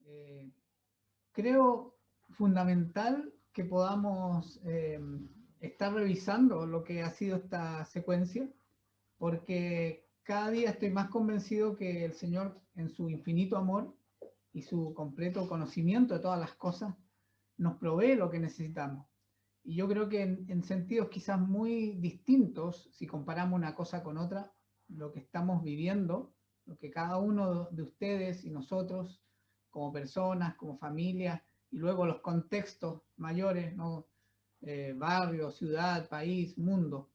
Eh, Creo fundamental que podamos estar revisando lo que ha sido esta secuencia, porque cada día estoy más convencido que el Señor, en su infinito amor y su completo conocimiento de todas las cosas, nos provee lo que necesitamos. Y yo creo que en sentidos quizás muy distintos, si comparamos una cosa con otra, lo que estamos viviendo, lo que cada uno de ustedes y nosotros, como personas, como familias, y luego los contextos mayores, ¿no? Barrio, ciudad, país, mundo,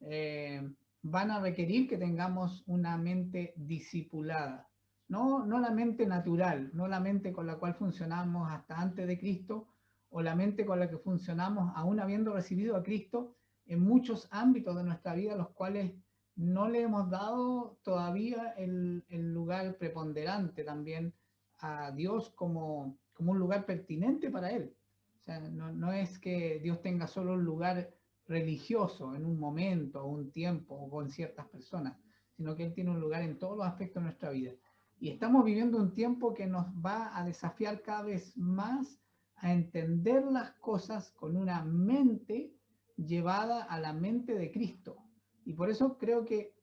eh, van a requerir que tengamos una mente discipulada. No la mente natural, no la mente con la cual funcionamos hasta antes de Cristo, o la mente con la que funcionamos aún habiendo recibido a Cristo en muchos ámbitos de nuestra vida, los cuales no le hemos dado todavía el lugar preponderante también a Dios como un lugar pertinente para Él. O sea, no es que Dios tenga solo un lugar religioso en un momento o un tiempo o con ciertas personas, sino que Él tiene un lugar en todos los aspectos de nuestra vida. Y estamos viviendo un tiempo que nos va a desafiar cada vez más a entender las cosas con una mente llevada a la mente de Cristo. Y por eso creo que,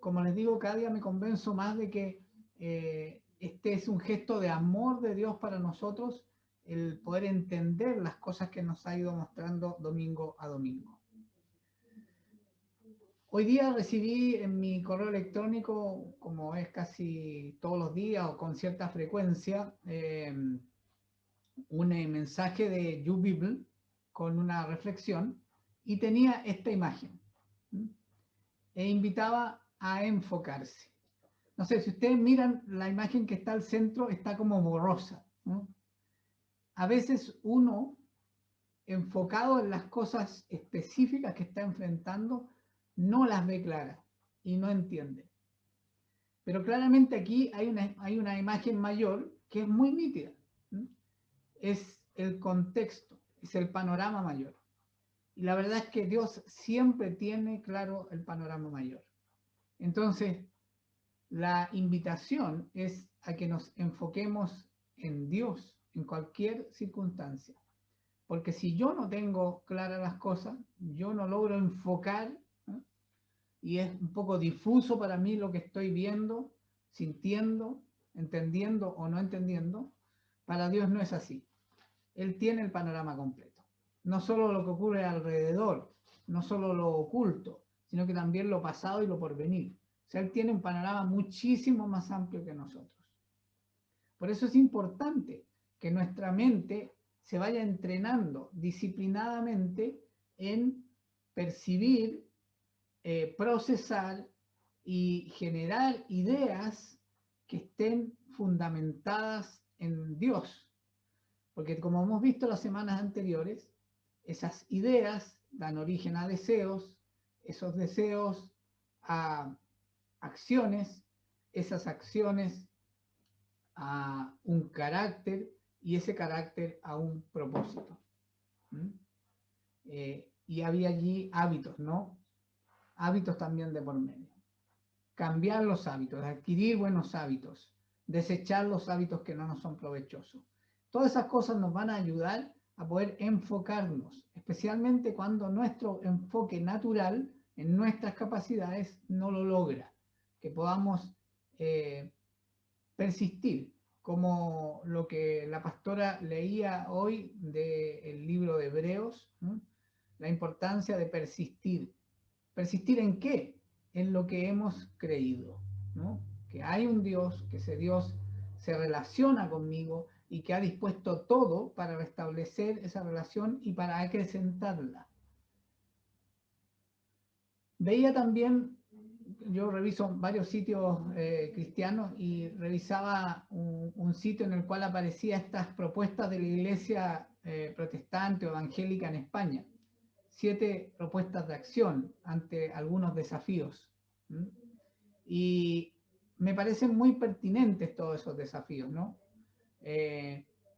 como les digo, cada día me convenzo más de que este es un gesto de amor de Dios para nosotros, el poder entender las cosas que nos ha ido mostrando domingo a domingo. Hoy día recibí en mi correo electrónico, como es casi todos los días o con cierta frecuencia, un mensaje de YouBible con una reflexión y tenía esta imagen e invitaba a enfocarse. No sé, si ustedes miran la imagen que está al centro, está como borrosa, ¿no? A veces uno, enfocado en las cosas específicas que está enfrentando, no las ve claras y no entiende. Pero claramente aquí hay una imagen mayor que es muy nítida. ¿Sí? Es el contexto, es el panorama mayor. Y la verdad es que Dios siempre tiene claro el panorama mayor. Entonces, la invitación es a que nos enfoquemos en Dios en cualquier circunstancia. Porque si yo no tengo claras las cosas, yo no logro enfocar, ¿no? Y es un poco difuso para mí lo que estoy viendo, sintiendo, entendiendo o no entendiendo. Para Dios no es así. Él tiene el panorama completo. No solo lo que ocurre alrededor, no solo lo oculto, sino que también lo pasado y lo porvenir. O sea, Él tiene un panorama muchísimo más amplio que nosotros. Por eso es importante que nuestra mente se vaya entrenando disciplinadamente en percibir, procesar y generar ideas que estén fundamentadas en Dios. Porque como hemos visto las semanas anteriores, esas ideas dan origen a deseos, esos deseos a acciones, esas acciones a un carácter y ese carácter a un propósito. ¿Mm? Y había allí hábitos, ¿no? Hábitos también de por medio. Cambiar los hábitos, adquirir buenos hábitos, desechar los hábitos que no nos son provechosos. Todas esas cosas nos van a ayudar a poder enfocarnos, especialmente cuando nuestro enfoque natural en nuestras capacidades no lo logra, que podamos persistir, como lo que la pastora leía hoy del libro de Hebreos, ¿no? La importancia de persistir. ¿Persistir en qué? En lo que hemos creído, ¿no? Que hay un Dios, que ese Dios se relaciona conmigo y que ha dispuesto todo para restablecer esa relación y para acrecentarla. Veía también, yo reviso varios sitios cristianos y revisaba un sitio en el cual aparecía estas propuestas de la iglesia protestante o evangélica en España. 7 propuestas de acción ante algunos desafíos. ¿Mm? Y me parecen muy pertinentes todos esos desafíos, ¿no?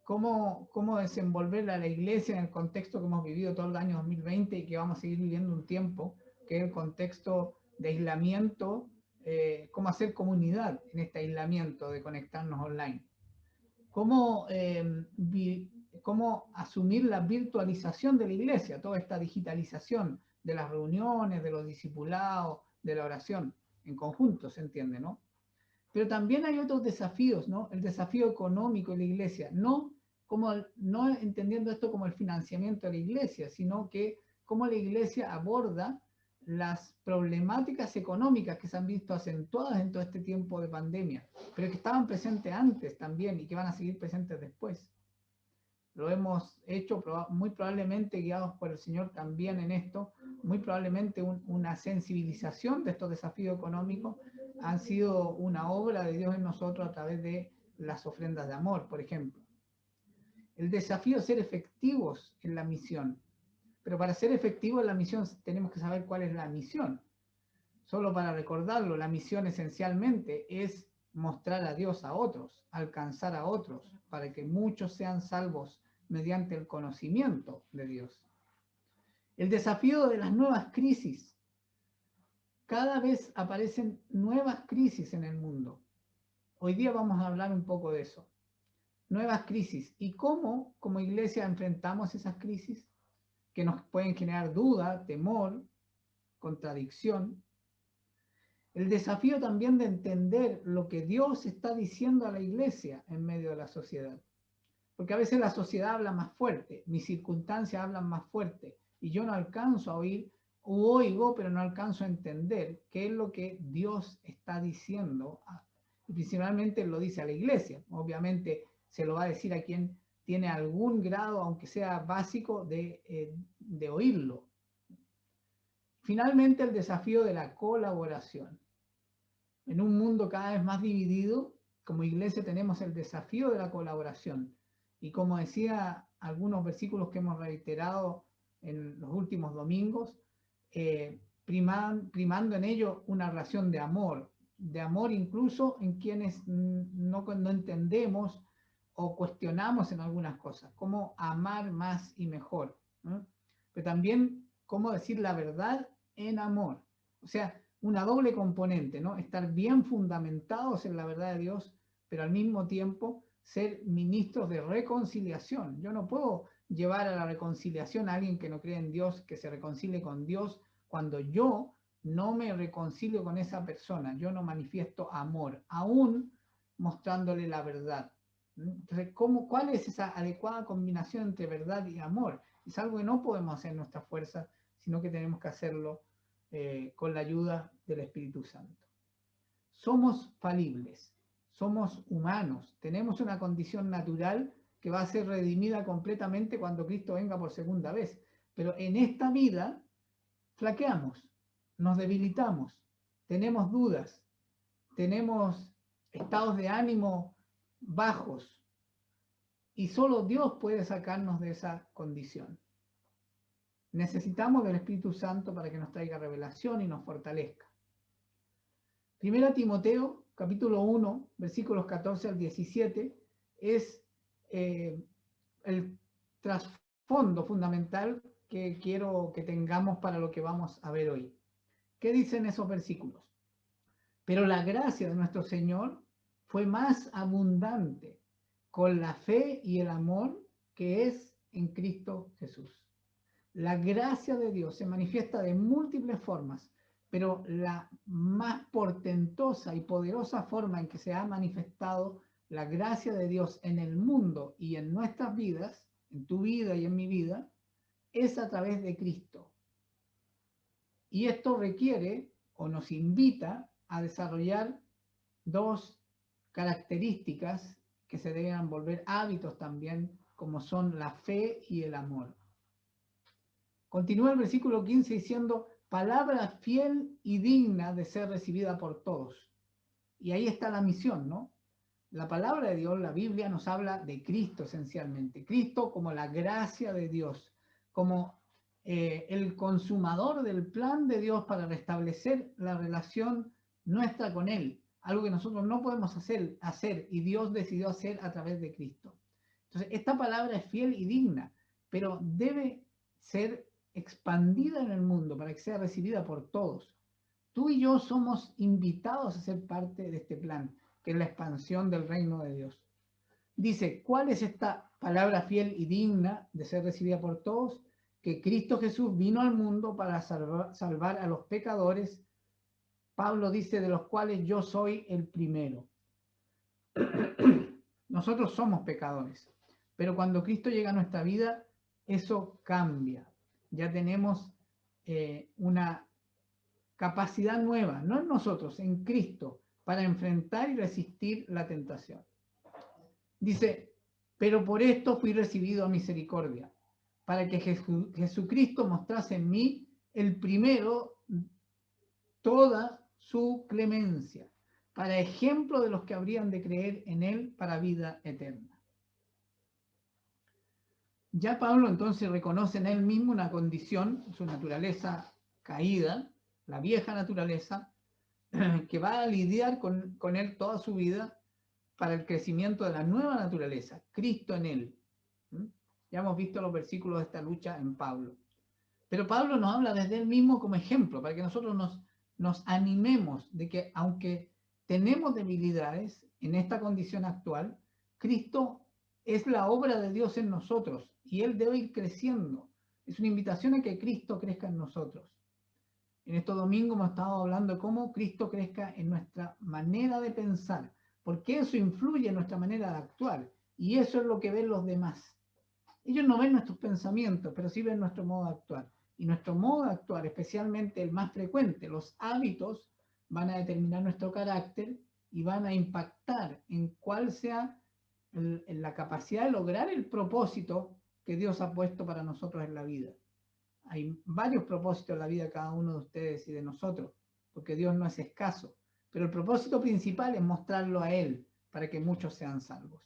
Cómo desenvolver a la iglesia en el contexto que hemos vivido todo el año 2020 y que vamos a seguir viviendo un tiempo, que es el contexto de aislamiento, cómo hacer comunidad en este aislamiento de conectarnos online. cómo asumir la virtualización de la iglesia, toda esta digitalización de las reuniones, de los discipulados, de la oración, en conjunto, se entiende, ¿no? Pero también hay otros desafíos, ¿no? El desafío económico de la iglesia, no entendiendo esto como el financiamiento de la iglesia, sino que cómo la iglesia aborda las problemáticas económicas que se han visto acentuadas en todo este tiempo de pandemia, pero que estaban presentes antes también y que van a seguir presentes después. Lo hemos hecho muy probablemente guiados por el Señor también en esto, muy probablemente una sensibilización de estos desafíos económicos han sido una obra de Dios en nosotros a través de las ofrendas de amor, por ejemplo. El desafío es ser efectivos en la misión, pero para ser efectivos en la misión tenemos que saber cuál es la misión. Solo para recordarlo, la misión esencialmente es mostrar a Dios a otros, alcanzar a otros, para que muchos sean salvos mediante el conocimiento de Dios. El desafío de las nuevas crisis. Cada vez aparecen nuevas crisis en el mundo. Hoy día vamos a hablar un poco de eso. Nuevas crisis. ¿Y cómo, como iglesia, enfrentamos esas crisis que nos pueden generar duda, temor, contradicción? El desafío también de entender lo que Dios está diciendo a la iglesia en medio de la sociedad. Porque a veces la sociedad habla más fuerte, mis circunstancias hablan más fuerte, y yo no alcanzo a oír, o oigo, pero no alcanzo a entender qué es lo que Dios está diciendo. Y principalmente lo dice a la iglesia. Obviamente se lo va a decir a quien tiene algún grado, aunque sea básico, de oírlo. Finalmente, el desafío de la colaboración. En un mundo cada vez más dividido, como iglesia tenemos el desafío de la colaboración. Y como decía algunos versículos que hemos reiterado en los últimos domingos, primando en ello una relación de amor incluso en quienes no entendemos o cuestionamos en algunas cosas, cómo amar más y mejor, ¿no? Pero también cómo decir la verdad en amor. O sea, una doble componente, ¿no? Estar bien fundamentados en la verdad de Dios, pero al mismo tiempo ser ministros de reconciliación. Yo no puedo llevar a la reconciliación a alguien que no cree en Dios, que se reconcilie con Dios, cuando yo no me reconcilio con esa persona, yo no manifiesto amor, aún mostrándole la verdad. Entonces, ¿cuál es esa adecuada combinación entre verdad y amor? Es algo que no podemos hacer en nuestra fuerza, sino que tenemos que hacerlo con la ayuda del Espíritu Santo. Somos falibles, somos humanos, tenemos una condición natural que va a ser redimida completamente cuando Cristo venga por segunda vez. Pero en esta vida flaqueamos, nos debilitamos, tenemos dudas, tenemos estados de ánimo bajos y solo Dios puede sacarnos de esa condición. Necesitamos del Espíritu Santo para que nos traiga revelación y nos fortalezca. Primera Timoteo, capítulo 1, versículos 14 al 17, es el trasfondo fundamental que quiero que tengamos para lo que vamos a ver hoy. ¿Qué dicen esos versículos? Pero la gracia de nuestro Señor fue más abundante con la fe y el amor que es en Cristo Jesús. La gracia de Dios se manifiesta de múltiples formas, pero la más portentosa y poderosa forma en que se ha manifestado la gracia de Dios en el mundo y en nuestras vidas, en tu vida y en mi vida, es a través de Cristo. Y esto requiere o nos invita a desarrollar dos características que se deben volver hábitos también, como son la fe y el amor. Continúa el versículo 15 diciendo, palabra fiel y digna de ser recibida por todos. Y ahí está la misión, ¿no? La palabra de Dios, la Biblia, nos habla de Cristo esencialmente. Cristo como la gracia de Dios, como el consumador del plan de Dios para restablecer la relación nuestra con Él. Algo que nosotros no podemos hacer y Dios decidió hacer a través de Cristo. Entonces, esta palabra es fiel y digna, pero debe ser expandida en el mundo para que sea recibida por todos. Tú y yo somos invitados a ser parte de este plan, que es la expansión del reino de Dios. Dice, ¿cuál es esta palabra fiel y digna de ser recibida por todos? Que Cristo Jesús vino al mundo para salvar a los pecadores. Pablo dice, de los cuales yo soy el primero. Nosotros somos pecadores, pero cuando Cristo llega a nuestra vida, eso cambia. Ya tenemos una capacidad nueva, no en nosotros, en Cristo, para enfrentar y resistir la tentación. Dice, pero por esto fui recibido a misericordia, para que Jesucristo mostrase en mí el primero toda su clemencia, para ejemplo de los que habrían de creer en él para vida eterna. Ya Pablo entonces reconoce en él mismo una condición, su naturaleza caída, la vieja naturaleza, que va a lidiar con él toda su vida para el crecimiento de la nueva naturaleza, Cristo en él. Ya hemos visto los versículos de esta lucha en Pablo. Pero Pablo nos habla desde él mismo como ejemplo, para que nosotros nos animemos de que aunque tenemos debilidades en esta condición actual, Cristo es la obra de Dios en nosotros y Él debe ir creciendo. Es una invitación a que Cristo crezca en nosotros. En estos domingos hemos estado hablando de cómo Cristo crezca en nuestra manera de pensar, porque eso influye en nuestra manera de actuar y eso es lo que ven los demás. Ellos no ven nuestros pensamientos, pero sí ven nuestro modo de actuar. Y nuestro modo de actuar, especialmente el más frecuente, los hábitos, van a determinar nuestro carácter y van a impactar en cuál sea la capacidad de lograr el propósito que Dios ha puesto para nosotros en la vida. Hay varios propósitos en la vida de cada uno de ustedes y de nosotros, porque Dios no es escaso. Pero el propósito principal es mostrarlo a Él, para que muchos sean salvos.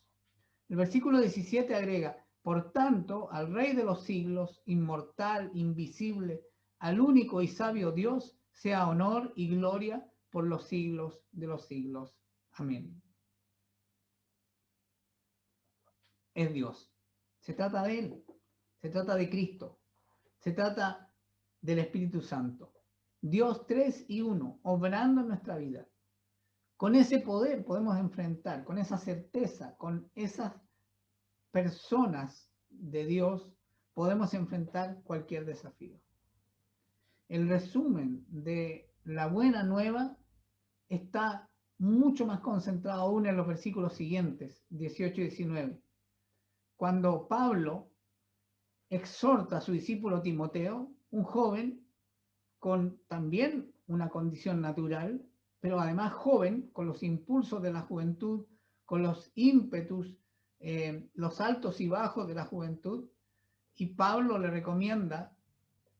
El versículo 17 agrega, por tanto, al Rey de los siglos, inmortal, invisible, al único y sabio Dios, sea honor y gloria por los siglos de los siglos. Amén. Es Dios. Se trata de Él. Se trata de Cristo. Se trata del Espíritu Santo. Dios 3 y 1, obrando en nuestra vida. Con ese poder podemos enfrentar, con esa certeza, con esas personas de Dios, podemos enfrentar cualquier desafío. El resumen de la buena nueva está mucho más concentrado aún en los versículos siguientes, 18 y 19. Cuando Pablo exhorta a su discípulo Timoteo, un joven con también una condición natural, pero además joven, con los impulsos de la juventud, con los ímpetus, los altos y bajos de la juventud, y Pablo le recomienda,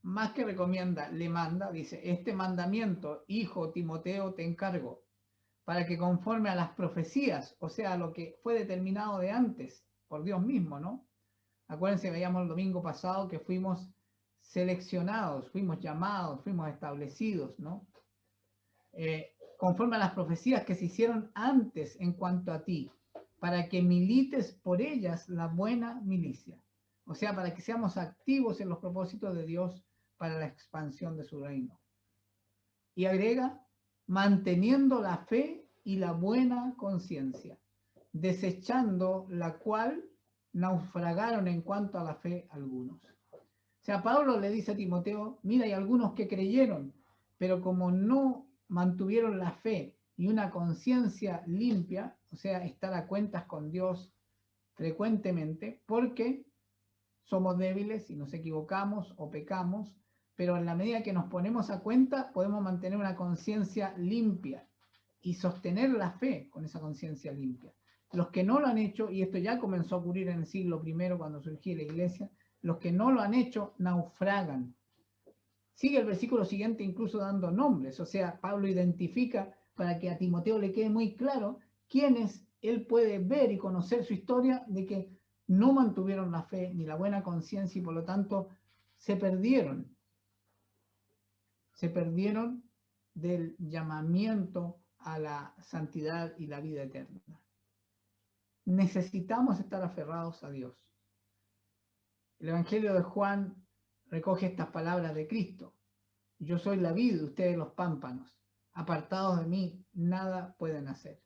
más que recomienda, le manda, dice, este mandamiento, hijo Timoteo, te encargo, para que conforme a las profecías, o sea, a lo que fue determinado de antes, por Dios mismo, ¿no? Acuérdense, veíamos el domingo pasado que fuimos seleccionados, fuimos llamados, fuimos establecidos, ¿no? Conforme a las profecías que se hicieron antes en cuanto a ti, para que milites por ellas la buena milicia. O sea, para que seamos activos en los propósitos de Dios para la expansión de su reino. Y agrega, manteniendo la fe y la buena conciencia, desechando la cual naufragaron en cuanto a la fe algunos. O sea, Pablo le dice a Timoteo, mira, hay algunos que creyeron, pero como no mantuvieron la fe y una conciencia limpia, o sea, estar a cuentas con Dios frecuentemente, porque somos débiles y nos equivocamos o pecamos, pero en la medida que nos ponemos a cuenta, podemos mantener una conciencia limpia y sostener la fe con esa conciencia limpia. Los que no lo han hecho, y esto ya comenzó a ocurrir en el siglo I cuando surgió la iglesia, los que no lo han hecho naufragan. Sigue el versículo siguiente incluso dando nombres, o sea, Pablo identifica para que a Timoteo le quede muy claro quiénes él puede ver y conocer su historia de que no mantuvieron la fe ni la buena conciencia y por lo tanto se perdieron del llamamiento a la santidad y la vida eterna. Necesitamos estar aferrados a Dios. El Evangelio de Juan recoge estas palabras de Cristo. Yo soy la vid, ustedes los pámpanos. Apartados de mí, nada pueden hacer.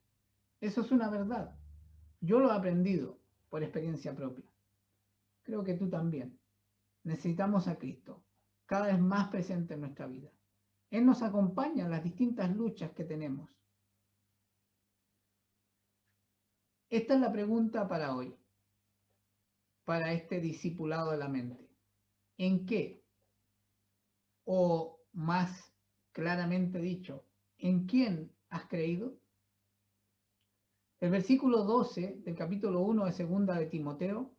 Eso es una verdad. Yo lo he aprendido por experiencia propia. Creo que tú también. Necesitamos a Cristo cada vez más presente en nuestra vida. Él nos acompaña en las distintas luchas que tenemos. Esta es la pregunta para hoy, para este discipulado de la mente. ¿En qué? O más claramente dicho, ¿en quién has creído? El versículo 12 del capítulo 1 de segunda de Timoteo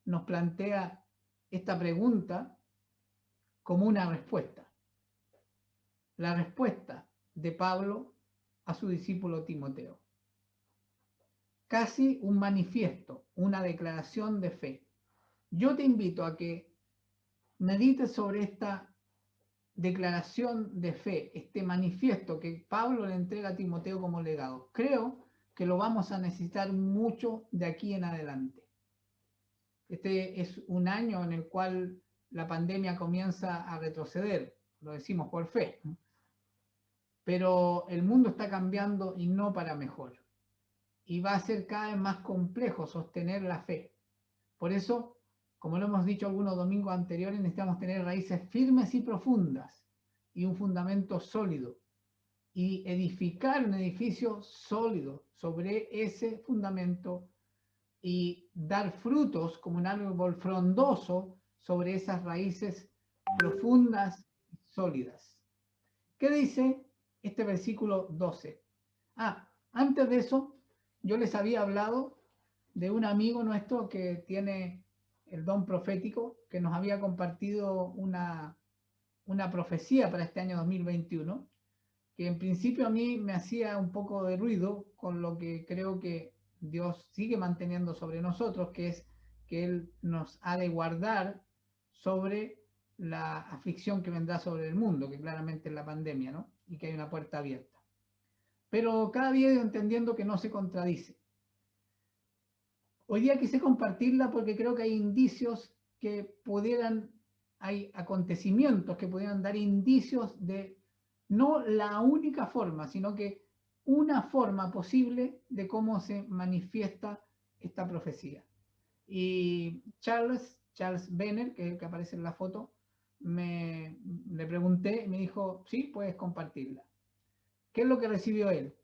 nos plantea esta pregunta como una respuesta. La respuesta de Pablo a su discípulo Timoteo. Casi un manifiesto, una declaración de fe. Yo te invito a que medites sobre esta declaración de fe, este manifiesto que Pablo le entrega a Timoteo como legado. Creo que lo vamos a necesitar mucho de aquí en adelante. Este es un año en el cual la pandemia comienza a retroceder, lo decimos por fe, pero el mundo está cambiando y no para mejor. Y va a ser cada vez más complejo sostener la fe. Por eso, como lo hemos dicho algunos domingos anteriores, necesitamos tener raíces firmes y profundas y un fundamento sólido y edificar un edificio sólido sobre ese fundamento y dar frutos como un árbol frondoso sobre esas raíces profundas y sólidas. ¿Qué dice este versículo 12? Antes de eso, yo les había hablado de un amigo nuestro que tiene el don profético, que nos había compartido una profecía para este año 2021, que en principio a mí me hacía un poco de ruido con lo que creo que Dios sigue manteniendo sobre nosotros, que es que Él nos ha de guardar sobre la aflicción que vendrá sobre el mundo, que claramente es la pandemia, ¿no? Y que hay una puerta abierta. Pero cada día he ido entendiendo que no se contradice. Hoy día quise compartirla porque creo que hay indicios que hay acontecimientos que pudieran dar indicios de no la única forma, sino que una forma posible de cómo se manifiesta esta profecía. Y Charles Benner, que es el que aparece en la foto, le pregunté y me dijo, sí, puedes compartirla. ¿Qué es lo que recibió él?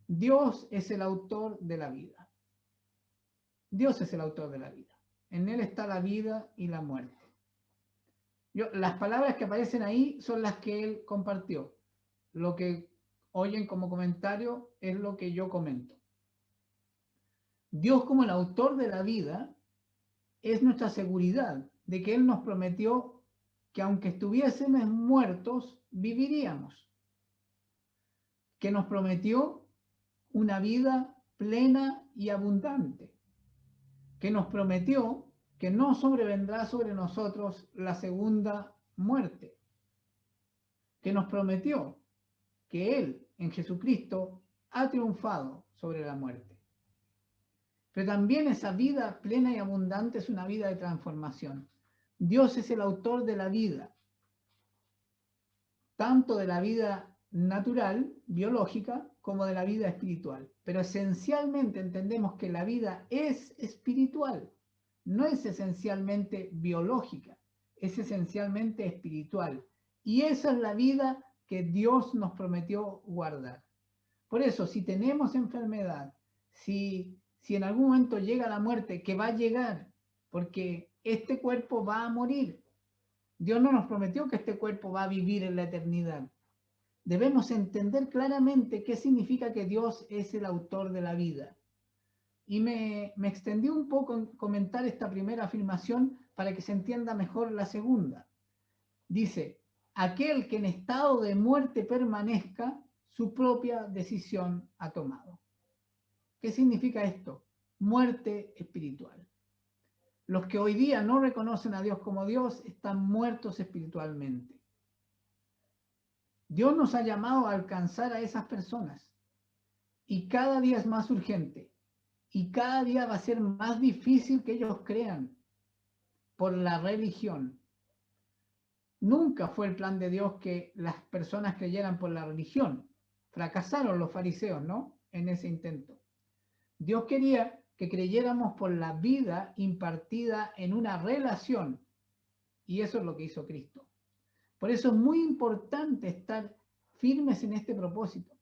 Dios es el autor de la vida. Dios es el autor de la vida. En Él está la vida y la muerte. Las palabras que aparecen ahí son las que Él compartió. Lo que oyen como comentario es lo que yo comento. Dios como el autor de la vida es nuestra seguridad de que Él nos prometió que aunque estuviésemos muertos, viviríamos. Que nos prometió una vida plena y abundante. Que nos prometió que no sobrevendrá sobre nosotros la segunda muerte. Que nos prometió que Él, en Jesucristo, ha triunfado sobre la muerte. Pero también esa vida plena y abundante es una vida de transformación. Dios es el autor de la vida, tanto de la vida natural, biológica, como de la vida espiritual. Pero esencialmente entendemos que la vida es espiritual, no es esencialmente biológica, es esencialmente espiritual. Y esa es la vida que Dios nos prometió guardar. Por eso, si tenemos enfermedad, si en algún momento llega la muerte, que va a llegar, porque este cuerpo va a morir. Dios no nos prometió que este cuerpo va a vivir en la eternidad. Debemos entender claramente qué significa que Dios es el autor de la vida. Y me extendí un poco en comentar esta primera afirmación para que se entienda mejor la segunda. Dice, aquel que en estado de muerte permanezca, su propia decisión ha tomado. ¿Qué significa esto? Muerte espiritual. Los que hoy día no reconocen a Dios como Dios están muertos espiritualmente. Dios nos ha llamado a alcanzar a esas personas y cada día es más urgente y cada día va a ser más difícil que ellos crean por la religión. Nunca fue el plan de Dios que las personas creyeran por la religión. Fracasaron los fariseos, ¿no? En ese intento. Dios quería que creyéramos por la vida impartida en una relación. Y eso es lo que hizo Cristo. Por eso es muy importante estar firmes en este propósito,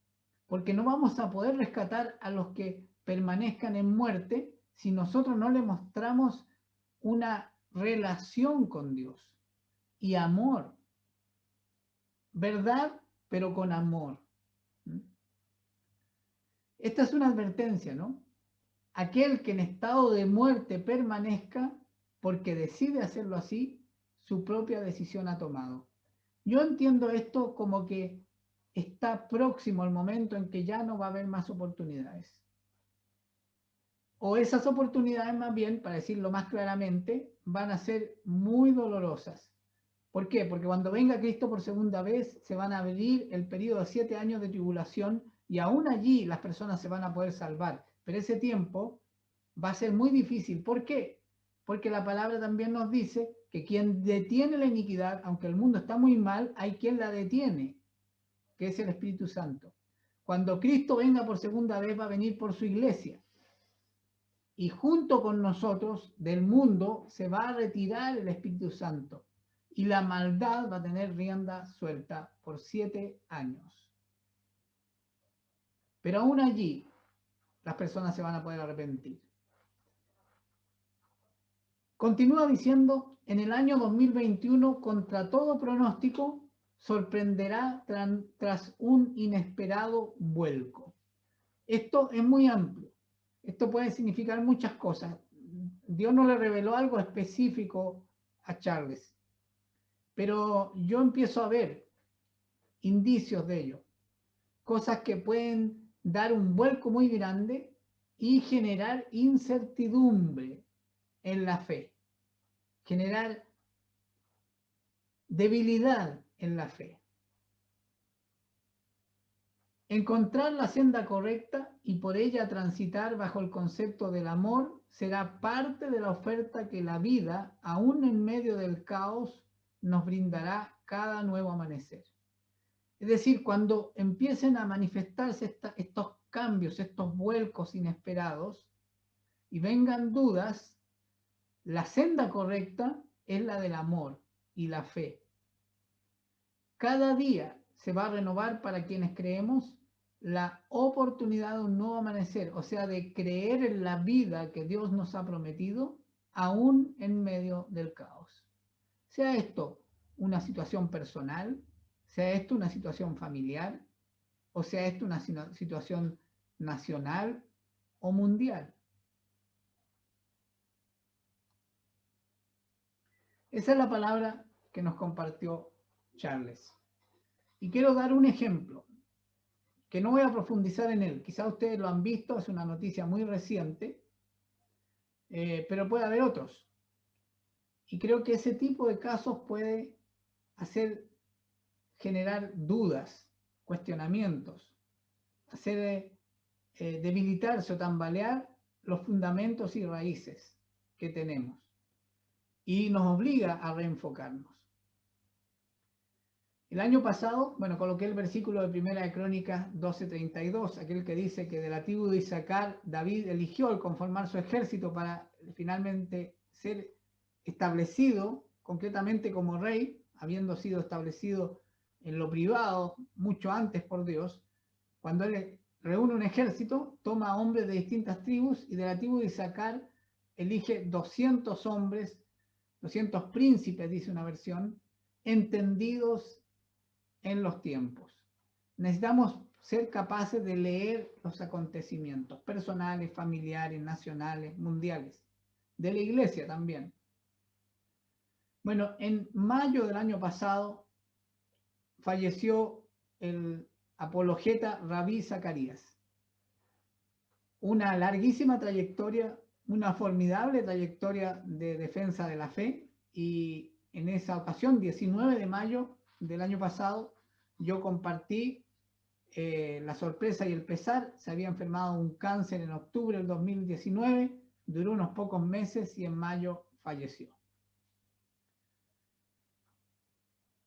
porque no vamos a poder rescatar a los que permanezcan en muerte si nosotros no le mostramos una relación con Dios y amor. Verdad, pero con amor. Esta es una advertencia, ¿no? Aquel que en estado de muerte permanezca, porque decide hacerlo así, su propia decisión ha tomado. Yo entiendo esto como que está próximo el momento en que ya no va a haber más oportunidades. O esas oportunidades, más bien, para decirlo más claramente, van a ser muy dolorosas. ¿Por qué? Porque cuando venga Cristo por segunda vez, se van a abrir el periodo de 7 años de tribulación y aún allí las personas se van a poder salvar. Pero ese tiempo va a ser muy difícil. ¿Por qué? Porque la palabra también nos dice que quien detiene la iniquidad, aunque el mundo está muy mal, hay quien la detiene, que es el Espíritu Santo. Cuando Cristo venga por segunda vez, va a venir por su iglesia. Y junto con nosotros del mundo se va a retirar el Espíritu Santo. Y la maldad va a tener rienda suelta por 7 años. Pero aún allí las personas se van a poder arrepentir. Continúa diciendo, en el año 2021, contra todo pronóstico, sorprenderá tras un inesperado vuelco. Esto es muy amplio. Esto puede significar muchas cosas. Dios no le reveló algo específico a Charles, pero yo empiezo a ver indicios de ello. Cosas que pueden dar un vuelco muy grande y generar incertidumbre en la fe. Generar debilidad en la fe. Encontrar la senda correcta y por ella transitar bajo el concepto del amor será parte de la oferta que la vida, aún en medio del caos, nos brindará cada nuevo amanecer. Es decir, cuando empiecen a manifestarse estos cambios, estos vuelcos inesperados y vengan dudas, la senda correcta es la del amor y la fe. Cada día se va a renovar para quienes creemos la oportunidad de un nuevo amanecer, o sea, de creer en la vida que Dios nos ha prometido, aún en medio del caos. Sea esto una situación personal, sea esto una situación familiar, o sea esto una situación nacional o mundial. Esa es la palabra que nos compartió Charles. Y quiero dar un ejemplo, que no voy a profundizar en él. Quizá ustedes lo han visto, es una noticia muy reciente, pero puede haber otros. Y creo que ese tipo de casos puede generar dudas, cuestionamientos, hacer debilitarse o tambalear los fundamentos y raíces que tenemos. Y nos obliga a reenfocarnos. El año pasado, coloqué el versículo de Primera de Crónicas 12:32, aquel que dice que de la tribu de Isaacar David eligió al conformar su ejército para finalmente ser establecido concretamente como rey, habiendo sido establecido en lo privado mucho antes por Dios. Cuando él reúne un ejército, toma hombres de distintas tribus y de la tribu de Isaacar elige 200 hombres, 200 príncipes, dice una versión, entendidos en los tiempos. Necesitamos ser capaces de leer los acontecimientos personales, familiares, nacionales, mundiales, de la iglesia también. En mayo del año pasado falleció el apologeta Rabí Zacarías. Una larguísima trayectoria, una formidable trayectoria de defensa de la fe, y en esa ocasión, 19 de mayo del año pasado, yo compartí la sorpresa y el pesar. Se había enfermado un cáncer en octubre del 2019, duró unos pocos meses y en mayo falleció.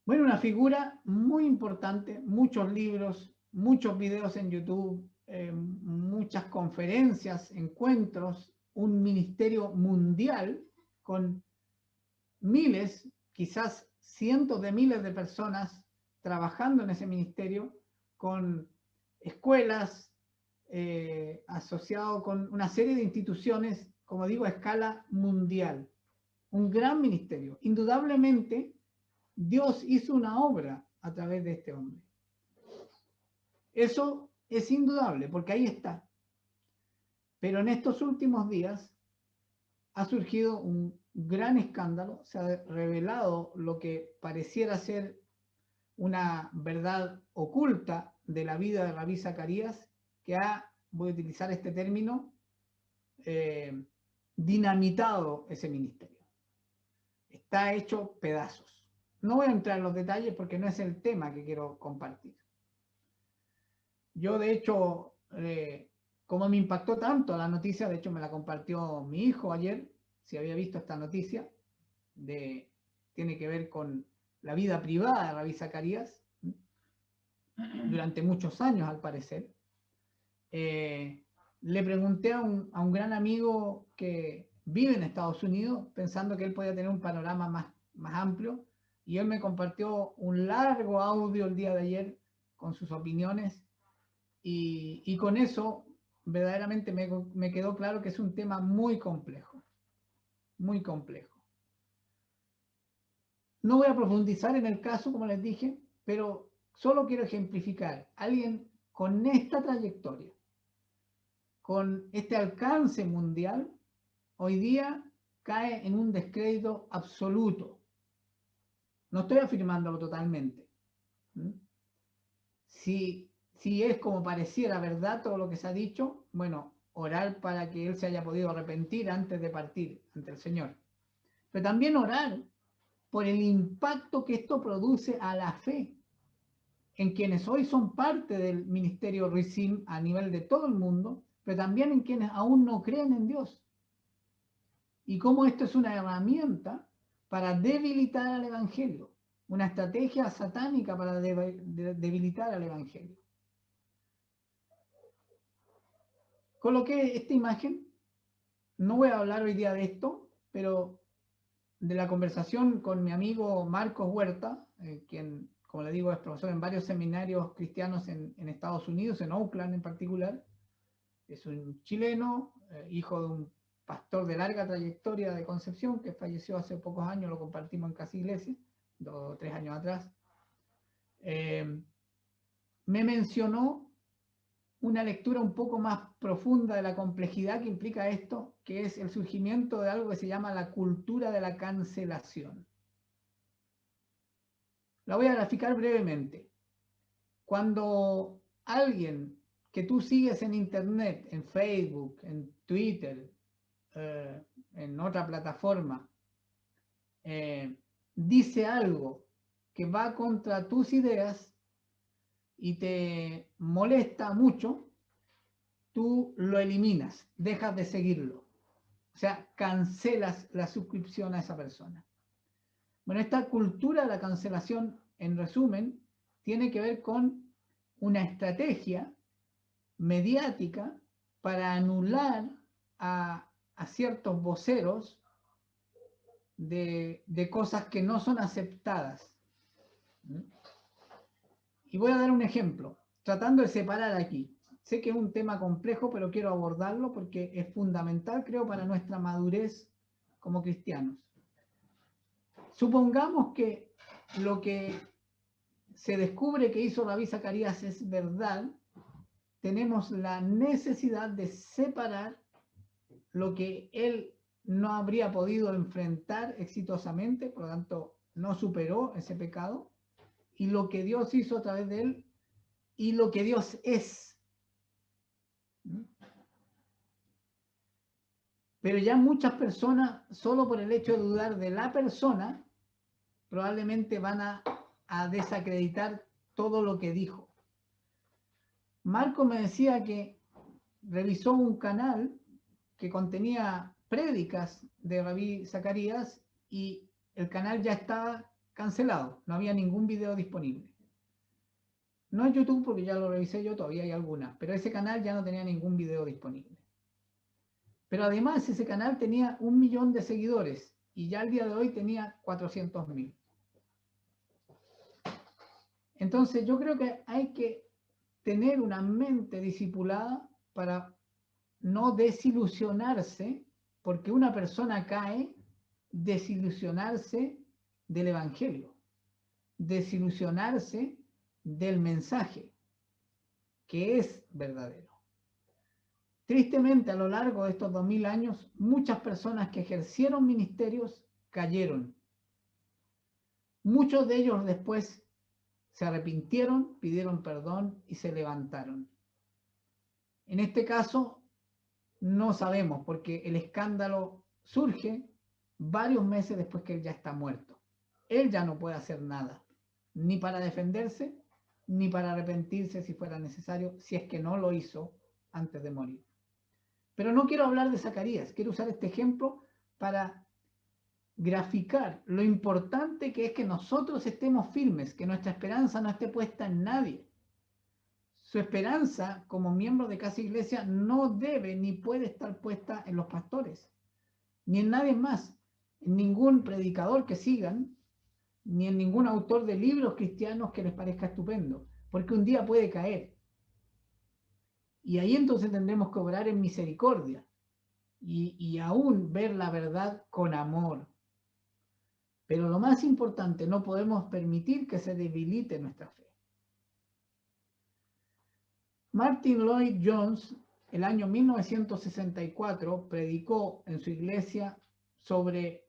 Una figura muy importante, muchos libros, muchos videos en YouTube, muchas conferencias, encuentros, un ministerio mundial con miles, quizás cientos de miles de personas trabajando en ese ministerio, con escuelas, asociado con una serie de instituciones, como digo, a escala mundial. Un gran ministerio. Indudablemente, Dios hizo una obra a través de este hombre. Eso es indudable, porque ahí está. Pero en estos últimos días ha surgido un gran escándalo, se ha revelado lo que pareciera ser una verdad oculta de la vida de Rabí Zacarías, que ha, voy a utilizar este término, dinamitado ese ministerio. Está hecho pedazos. No voy a entrar en los detalles porque no es el tema que quiero compartir. Yo, de hecho, como me impactó tanto la noticia, de hecho me la compartió mi hijo ayer, si había visto esta noticia, tiene que ver con la vida privada de Rabí Zacarías, durante muchos años al parecer. Le pregunté a un gran amigo que vive en Estados Unidos, pensando que él podía tener un panorama más amplio, y él me compartió un largo audio el día de ayer con sus opiniones, y con eso verdaderamente me quedó claro que es un tema muy complejo, muy complejo. No voy a profundizar en el caso, como les dije, pero solo quiero ejemplificar. Alguien con esta trayectoria, con este alcance mundial, hoy día cae en un descrédito absoluto. No estoy afirmándolo totalmente. Si es como pareciera verdad todo lo que se ha dicho, bueno, orar para que él se haya podido arrepentir antes de partir ante el Señor. Pero también orar por el impacto que esto produce a la fe en quienes hoy son parte del ministerio RISIM a nivel de todo el mundo, pero también en quienes aún no creen en Dios. Y cómo esto es una herramienta para debilitar al Evangelio, una estrategia satánica para debilitar al Evangelio. Coloqué esta imagen, no voy a hablar hoy día de esto, pero de la conversación con mi amigo Marcos Huerta, quien, como le digo, es profesor en varios seminarios cristianos en Estados Unidos, en Oakland en particular. Es un chileno, hijo de un pastor de larga trayectoria de Concepción, que falleció hace pocos años, lo compartimos en Casa Iglesia, 2 o 3 años atrás. Me mencionó una lectura un poco más profunda de la complejidad que implica esto, que es el surgimiento de algo que se llama la cultura de la cancelación. La voy a graficar brevemente. Cuando alguien que tú sigues en Internet, en Facebook, en Twitter, en otra plataforma, dice algo que va contra tus ideas y te molesta mucho, tú lo eliminas, dejas de seguirlo. O sea, cancelas la suscripción a esa persona. Bueno, esta cultura de la cancelación, en resumen, tiene que ver con una estrategia mediática para anular a ciertos voceros de cosas que no son aceptadas. Y voy a dar un ejemplo, tratando de separar aquí. Sé que es un tema complejo, pero quiero abordarlo porque es fundamental, creo, para nuestra madurez como cristianos. Supongamos que lo que se descubre que hizo Rabí Zacarías es verdad, tenemos la necesidad de separar lo que él no habría podido enfrentar exitosamente, por lo tanto no superó ese pecado, y lo que Dios hizo a través de él y lo que Dios es. Pero ya muchas personas, solo por el hecho de dudar de la persona, probablemente van a desacreditar todo lo que dijo. Marco me decía que revisó un canal que contenía prédicas de Rabí Zacarías y el canal ya estaba cancelado, no había ningún video disponible. No en YouTube, porque ya lo revisé yo, todavía hay algunas, pero ese canal ya no tenía ningún video disponible. Pero además ese canal tenía 1 millón de seguidores y ya al día de hoy tenía 400.000. Entonces yo creo que hay que tener una mente discipulada para no desilusionarse, porque una persona cae, desilusionarse del Evangelio, desilusionarse del mensaje, que es verdadero. Tristemente, a lo largo de estos 2000 años, muchas personas que ejercieron ministerios cayeron. Muchos de ellos después se arrepintieron, pidieron perdón y se levantaron. En este caso, no sabemos, porque el escándalo surge varios meses después que él ya está muerto. Él ya no puede hacer nada, ni para defenderse, ni para arrepentirse si fuera necesario, si es que no lo hizo antes de morir. Pero no quiero hablar de Zacarías, quiero usar este ejemplo para graficar lo importante que es que nosotros estemos firmes, que nuestra esperanza no esté puesta en nadie. Su esperanza como miembro de Casa Iglesia no debe ni puede estar puesta en los pastores, ni en nadie más, en ningún predicador que sigan, ni en ningún autor de libros cristianos que les parezca estupendo, porque un día puede caer. Y ahí entonces tendremos que obrar en misericordia y aún ver la verdad con amor. Pero lo más importante, no podemos permitir que se debilite nuestra fe. Martin Lloyd Jones, el año 1964, predicó en su iglesia sobre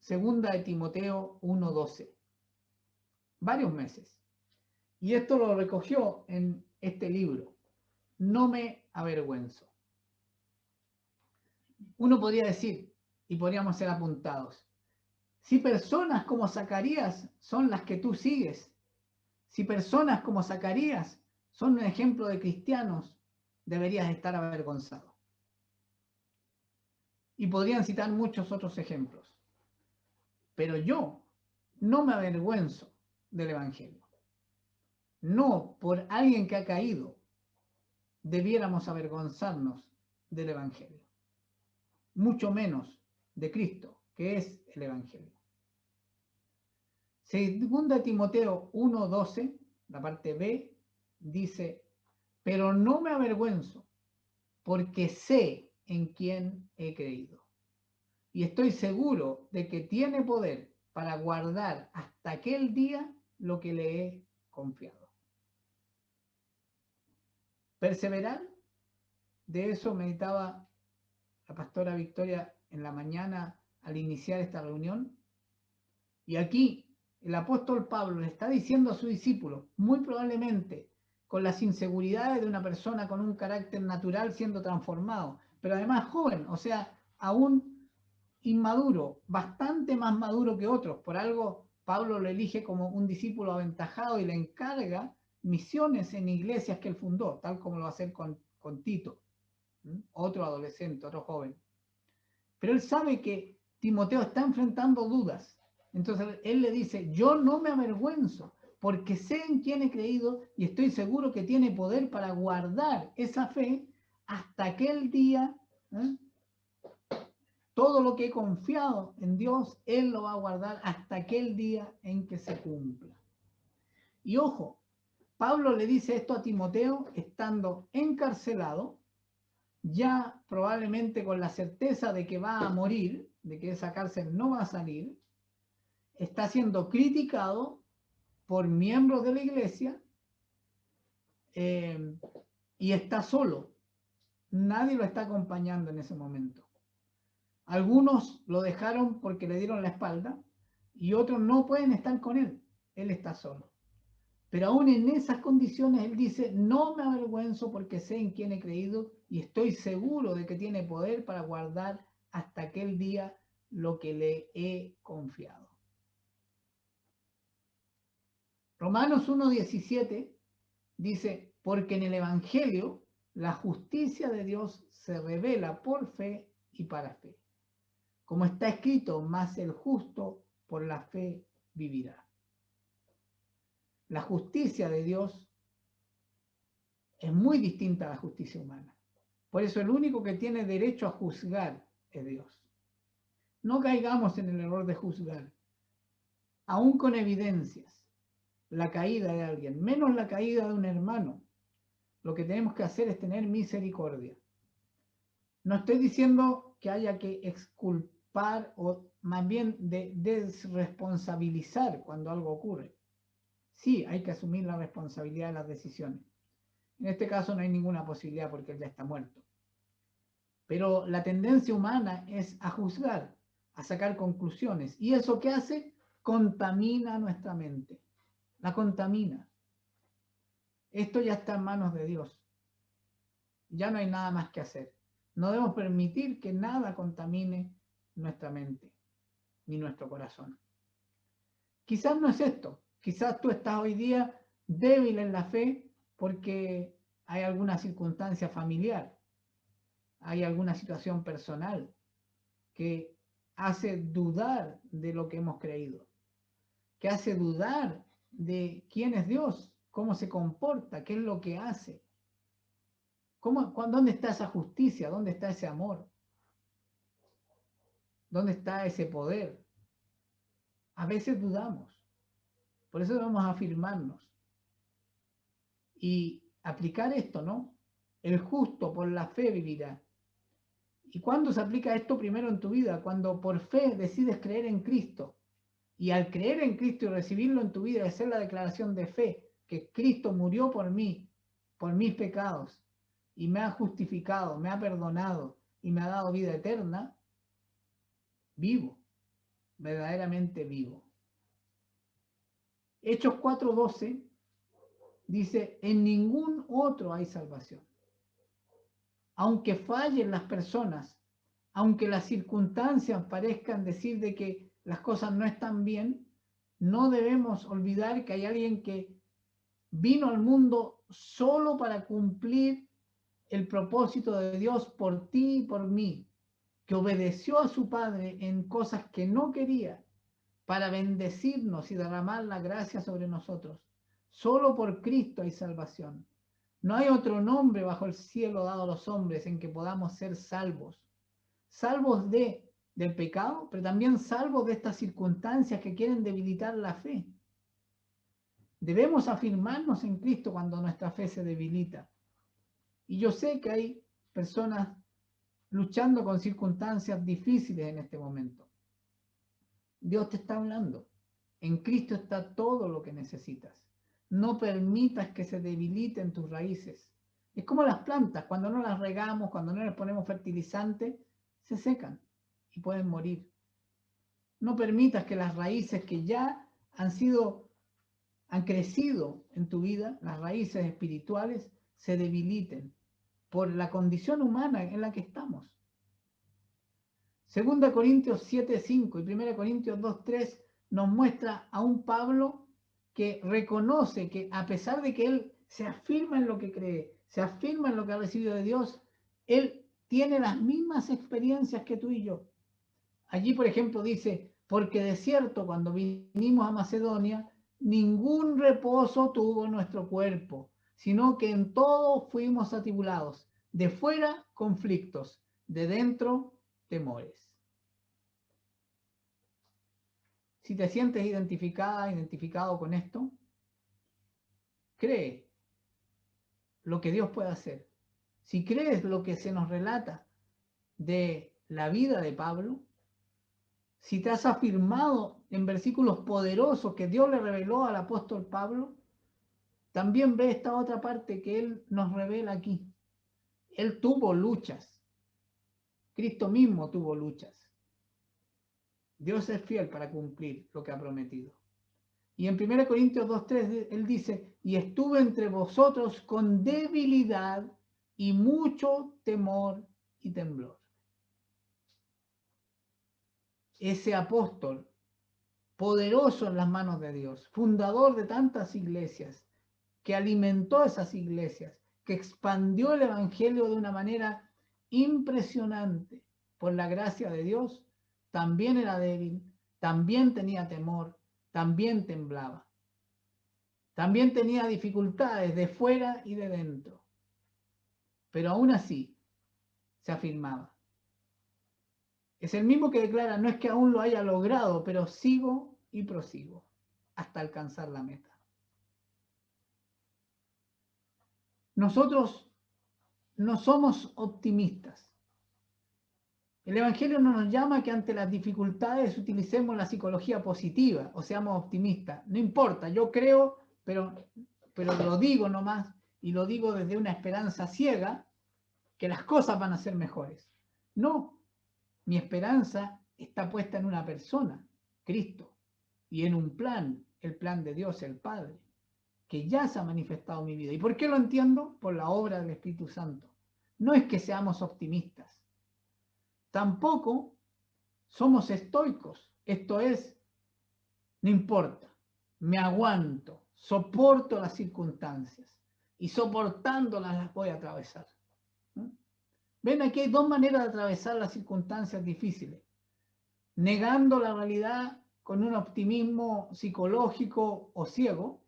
2 de Timoteo 1:12, varios meses. Y esto lo recogió en este libro, No me avergüenzo. Uno podría decir, y podríamos ser apuntados, si personas como Zacarías son las que tú sigues, si personas como Zacarías son un ejemplo de cristianos, deberías estar avergonzado. Y podrían citar muchos otros ejemplos. Pero yo no me avergüenzo del Evangelio. No por alguien que ha caído debiéramos avergonzarnos del Evangelio. Mucho menos de Cristo, que es el Evangelio. 2 Timoteo 1:12, la parte B, dice, pero no me avergüenzo, porque sé en quién he creído. Y estoy seguro de que tiene poder para guardar hasta aquel día lo que le he confiado. Perseverar, de eso meditaba la pastora Victoria en la mañana al iniciar esta reunión. Y aquí el apóstol Pablo le está diciendo a sus discípulos, muy probablemente con las inseguridades de una persona con un carácter natural siendo transformado, pero además joven, o sea, aún inmaduro, bastante más maduro que otros. Por algo Pablo lo elige como un discípulo aventajado y le encarga misiones en iglesias que él fundó, tal como lo va a hacer con Tito, otro adolescente, otro joven. Pero él sabe que Timoteo está enfrentando dudas. Entonces él le dice, yo no me avergüenzo, porque sé en quién he creído y estoy seguro que tiene poder para guardar esa fe hasta aquel día. Todo lo que he confiado en Dios, Él lo va a guardar hasta aquel día en que se cumpla. Y ojo, Pablo le dice esto a Timoteo estando encarcelado, ya probablemente con la certeza de que va a morir, de que esa cárcel no va a salir, está siendo criticado por miembros de la iglesia y está solo. Nadie lo está acompañando en ese momento. Algunos lo dejaron porque le dieron la espalda y otros no pueden estar con él. Él está solo. Pero aún en esas condiciones él dice, no me avergüenzo porque sé en quién he creído y estoy seguro de que tiene poder para guardar hasta aquel día lo que le he confiado. Romanos 1:17 dice, porque en el Evangelio la justicia de Dios se revela por fe y para fe. Como está escrito, mas el justo por la fe vivirá. La justicia de Dios es muy distinta a la justicia humana. Por eso el único que tiene derecho a juzgar es Dios. No caigamos en el error de juzgar, aún con evidencias, la caída de alguien, menos la caída de un hermano. Lo que tenemos que hacer es tener misericordia. No estoy diciendo que haya que exculpar o más bien desresponsabilizar cuando algo ocurre. Sí, hay que asumir la responsabilidad de las decisiones. En este caso no hay ninguna posibilidad porque él ya está muerto. Pero la tendencia humana es a juzgar, a sacar conclusiones. ¿Y eso qué hace? Contamina nuestra mente. La contamina. Esto ya está en manos de Dios. Ya no hay nada más que hacer. No debemos permitir que nada contamine nuestra mente ni nuestro corazón. Quizás no es esto. Quizás tú estás hoy día débil en la fe porque hay alguna circunstancia familiar, hay alguna situación personal que hace dudar de lo que hemos creído, que hace dudar de quién es Dios, cómo se comporta, qué es lo que hace. ¿Dónde está esa justicia? ¿Dónde está ese amor? ¿Dónde está ese poder? A veces dudamos. Por eso debemos afirmarnos y aplicar esto, ¿no? El justo por la fe vivirá. ¿Y cuándo se aplica esto primero en tu vida? Cuando por fe decides creer en Cristo. Y al creer en Cristo y recibirlo en tu vida y hacer la declaración de fe, que Cristo murió por mí, por mis pecados, y me ha justificado, me ha perdonado y me ha dado vida eterna, vivo, verdaderamente vivo. Hechos 4:12 dice, en ningún otro hay salvación. Aunque fallen las personas, aunque las circunstancias parezcan decir de que las cosas no están bien, no debemos olvidar que hay alguien que vino al mundo solo para cumplir el propósito de Dios por ti y por mí, que obedeció a su Padre en cosas que no quería, para bendecirnos y derramar la gracia sobre nosotros. Solo por Cristo hay salvación. No hay otro nombre bajo el cielo dado a los hombres en que podamos ser salvos. Salvos del pecado, pero también salvos de estas circunstancias que quieren debilitar la fe. Debemos afirmarnos en Cristo cuando nuestra fe se debilita. Y yo sé que hay personas luchando con circunstancias difíciles en este momento. Dios te está hablando. En Cristo está todo lo que necesitas. No permitas que se debiliten tus raíces. Es como las plantas, cuando no las regamos, cuando no les ponemos fertilizante, se secan y pueden morir. No permitas que las raíces que ya han crecido en tu vida, las raíces espirituales, se debiliten por la condición humana en la que estamos. 2 Corintios 7:5 y 1 Corintios 2:3 nos muestra a un Pablo que reconoce que a pesar de que él se afirma en lo que cree, se afirma en lo que ha recibido de Dios, él tiene las mismas experiencias que tú y yo. Allí, por ejemplo, dice, porque de cierto, cuando vinimos a Macedonia, ningún reposo tuvo nuestro cuerpo, sino que en todo fuimos atribulados, de fuera conflictos, de dentro temores. Si te sientes identificada, identificado con esto, cree lo que Dios puede hacer. Si crees lo que se nos relata de la vida de Pablo, si te has afirmado en versículos poderosos que Dios le reveló al apóstol Pablo, también ve esta otra parte que él nos revela aquí. Él tuvo luchas. Cristo mismo tuvo luchas. Dios es fiel para cumplir lo que ha prometido. Y en 1 Corintios 2:3 él dice, y estuve entre vosotros con debilidad y mucho temor y temblor. Ese apóstol, poderoso en las manos de Dios, fundador de tantas iglesias, que alimentó esas iglesias, que expandió el evangelio de una manera impresionante por la gracia de Dios, también era débil, también tenía temor, también temblaba. También tenía dificultades de fuera y de dentro. Pero aún así, se afirmaba. Es el mismo que declara, no es que aún lo haya logrado, pero sigo y prosigo hasta alcanzar la meta. Nosotros no somos optimistas. El Evangelio no nos llama a que ante las dificultades utilicemos la psicología positiva o seamos optimistas. No importa, yo creo, pero lo digo nomás, y lo digo desde una esperanza ciega, que las cosas van a ser mejores. No, mi esperanza está puesta en una persona, Cristo, y en un plan, el plan de Dios, el Padre, que ya se ha manifestado en mi vida. ¿Y por qué lo entiendo? Por la obra del Espíritu Santo. No es que seamos optimistas. Tampoco somos estoicos. Esto es, no importa, me aguanto, soporto las circunstancias y soportándolas las voy a atravesar. ¿No? Ven, aquí hay dos maneras de atravesar las circunstancias difíciles. Negando la realidad con un optimismo psicológico o ciego,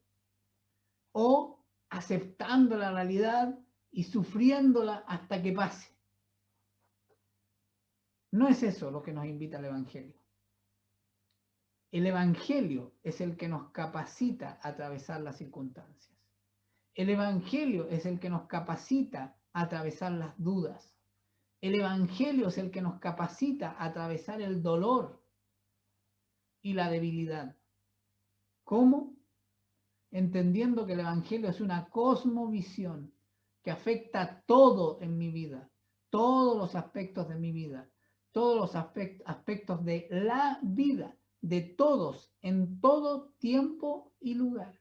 o aceptando la realidad y sufriéndola hasta que pase. No es eso lo que nos invita el Evangelio. El Evangelio es el que nos capacita a atravesar las circunstancias. El Evangelio es el que nos capacita a atravesar las dudas. El Evangelio es el que nos capacita a atravesar el dolor y la debilidad. ¿Cómo? Entendiendo que el Evangelio es una cosmovisión que afecta todo en mi vida, todos los aspectos de mi vida, todos los aspectos de la vida, de todos, en todo tiempo y lugar.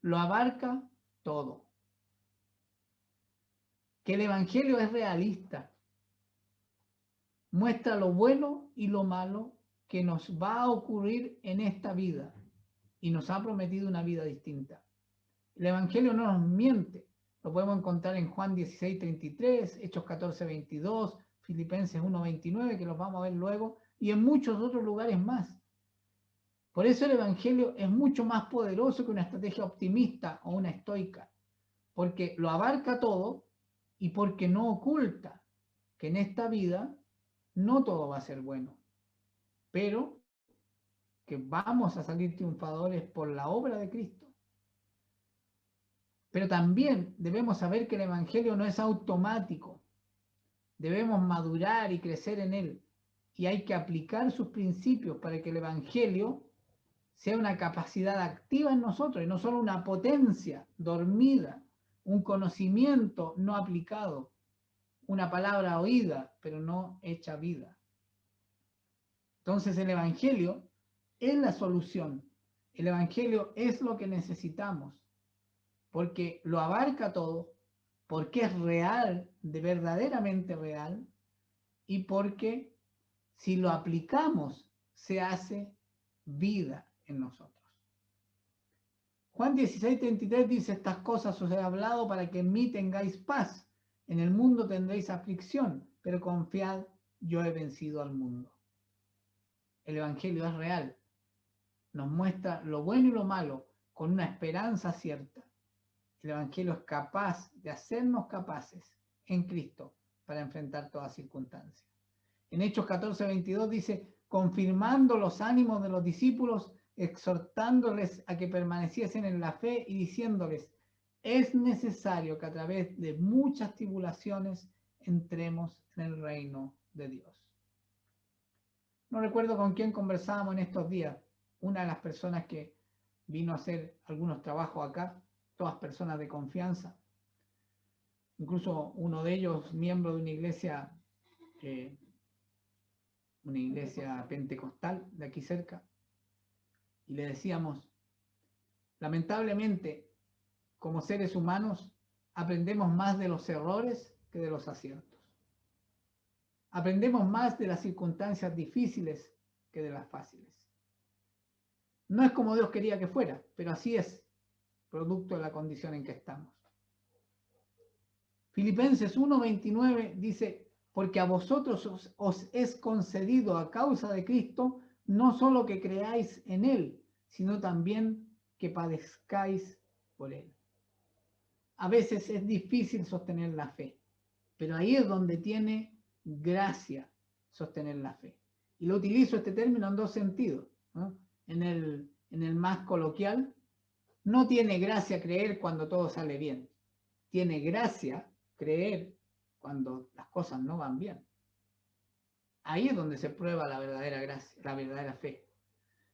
Lo abarca todo. Que el Evangelio es realista, muestra lo bueno y lo malo que nos va a ocurrir en esta vida y nos ha prometido una vida distinta. El Evangelio no nos miente, lo podemos encontrar en Juan 16:33, Hechos 14:22, Filipenses 1:29, que los vamos a ver luego, y en muchos otros lugares más. Por eso el Evangelio es mucho más poderoso que una estrategia optimista o una estoica, porque lo abarca todo y porque no oculta que en esta vida no todo va a ser bueno, pero que vamos a salir triunfadores por la obra de Cristo. Pero también debemos saber que el Evangelio no es automático. Debemos madurar y crecer en él. Y hay que aplicar sus principios para que el Evangelio sea una capacidad activa en nosotros y no solo una potencia dormida, un conocimiento no aplicado, una palabra oída, pero no hecha vida. Entonces el Evangelio es la solución. El Evangelio es lo que necesitamos, porque lo abarca todo, porque es real, de verdaderamente real, y porque si lo aplicamos, se hace vida en nosotros. Juan 16:33 dice, estas cosas os he hablado para que en mí tengáis paz. En el mundo tendréis aflicción, pero confiad, yo he vencido al mundo. El Evangelio es real. Nos muestra lo bueno y lo malo con una esperanza cierta. El Evangelio es capaz de hacernos capaces en Cristo para enfrentar toda circunstancia. En Hechos 14:22 dice, confirmando los ánimos de los discípulos, exhortándoles a que permaneciesen en la fe y diciéndoles, es necesario que a través de muchas tribulaciones entremos en el reino de Dios. No recuerdo con quién conversábamos en estos días. Una de las personas que vino a hacer algunos trabajos acá, todas personas de confianza, incluso uno de ellos miembro de una iglesia pentecostal de aquí cerca, y le decíamos, lamentablemente, como seres humanos, aprendemos más de los errores que de los aciertos. Aprendemos más de las circunstancias difíciles que de las fáciles. No es como Dios quería que fuera, pero así es, producto de la condición en que estamos. Filipenses 1:29 dice, porque a vosotros os es concedido a causa de Cristo, no solo que creáis en Él, sino también que padezcáis por Él. A veces es difícil sostener la fe. Pero ahí es donde tiene gracia sostener la fe. Y lo utilizo este término en dos sentidos, ¿no? En el más coloquial, no tiene gracia creer cuando todo sale bien. Tiene gracia creer cuando las cosas no van bien. Ahí es donde se prueba la verdadera gracia, la verdadera fe.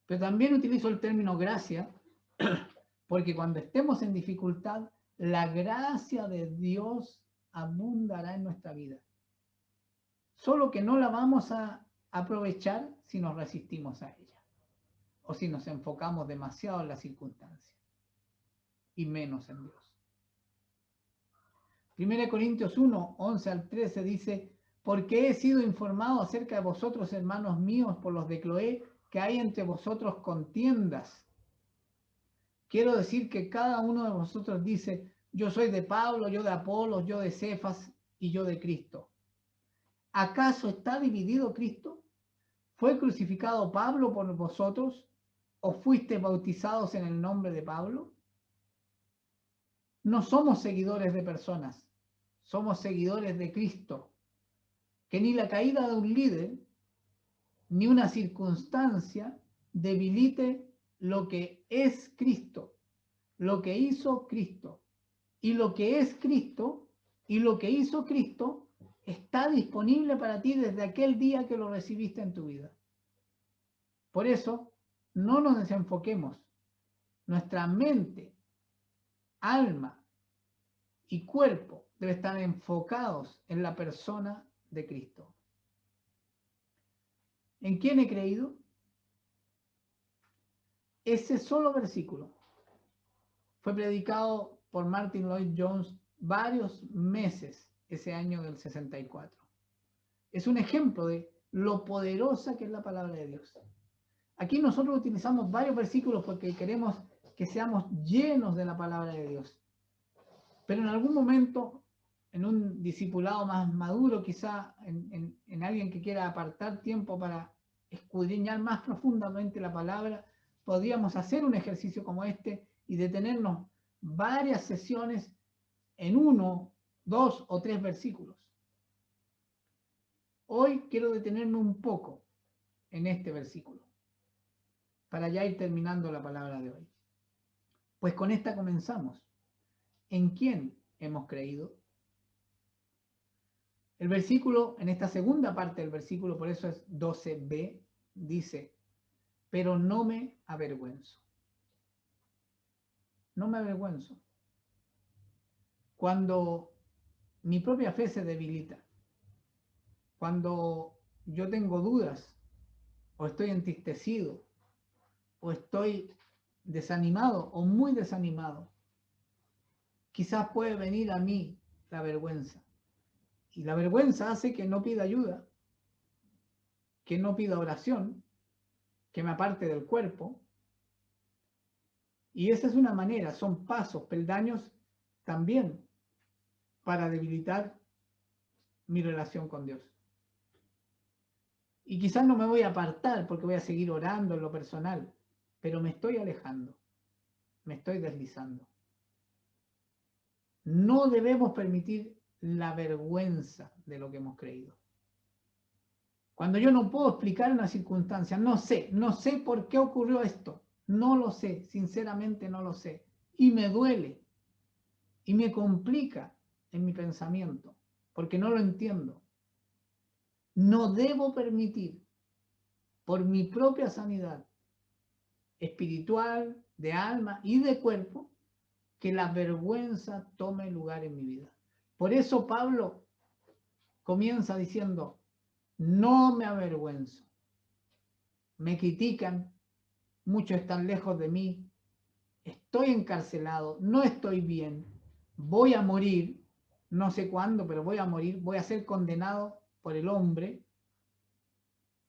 Pero también utilizo el término gracia porque cuando estemos en dificultad, la gracia de Dios abundará en nuestra vida. Solo que no la vamos a aprovechar si nos resistimos a ella o si nos enfocamos demasiado en las circunstancias y menos en Dios. 1 Corintios 1, 11 al 13 dice: porque he sido informado acerca de vosotros, hermanos míos, por los de Cloé, que hay entre vosotros contiendas. Quiero decir que cada uno de vosotros dice: yo soy de Pablo, yo de Apolos, yo de Cefas y yo de Cristo. ¿Acaso está dividido Cristo? ¿Fue crucificado Pablo por vosotros? ¿O fuisteis bautizados en el nombre de Pablo? No somos seguidores de personas, somos seguidores de Cristo. Que ni la caída de un líder, ni una circunstancia debilite lo que es Cristo, lo que hizo Cristo. Y lo que es Cristo y lo que hizo Cristo está disponible para ti desde aquel día que lo recibiste en tu vida. Por eso, no nos desenfoquemos. Nuestra mente, alma y cuerpo deben estar enfocados en la persona de Cristo. ¿En quién he creído? Ese solo versículo fue predicado por Martin Lloyd Jones varios meses ese año del 64. Es un ejemplo de lo poderosa que es la palabra de Dios. Aquí nosotros utilizamos varios versículos porque queremos que seamos llenos de la palabra de Dios. Pero en algún momento, en un discipulado más maduro, quizá en alguien que quiera apartar tiempo para escudriñar más profundamente la palabra, podríamos hacer un ejercicio como este y detenernos varias sesiones en 1, 2 o 3 versículos. Hoy quiero detenerme un poco en este versículo, para ya ir terminando la palabra de hoy. Pues con esta comenzamos. ¿En quién hemos creído? El versículo, en esta segunda parte del versículo, por eso es 12b, dice: pero no me avergüenzo. No me avergüenzo. Cuando mi propia fe se debilita, cuando yo tengo dudas, o estoy entristecido, o estoy desanimado, o muy desanimado, quizás puede venir a mí la vergüenza. Y la vergüenza hace que no pida ayuda, que no pida oración, que me aparte del cuerpo. Y esa es una manera, son pasos, peldaños también para debilitar mi relación con Dios. Y quizás no me voy a apartar porque voy a seguir orando en lo personal, pero me estoy alejando, me estoy deslizando. No debemos permitir la vergüenza de lo que hemos creído. Cuando yo no puedo explicar una circunstancia, no sé por qué ocurrió esto, no lo sé, sinceramente no lo sé, y me duele, y me complica en mi pensamiento, porque no lo entiendo. No debo permitir, por mi propia sanidad espiritual, de alma y de cuerpo, que la vergüenza tome lugar en mi vida. Por eso Pablo comienza diciendo: no me avergüenzo. Me critican, muchos están lejos de mí, estoy encarcelado, no estoy bien, voy a morir, no sé cuándo, pero voy a morir, voy a ser condenado por el hombre.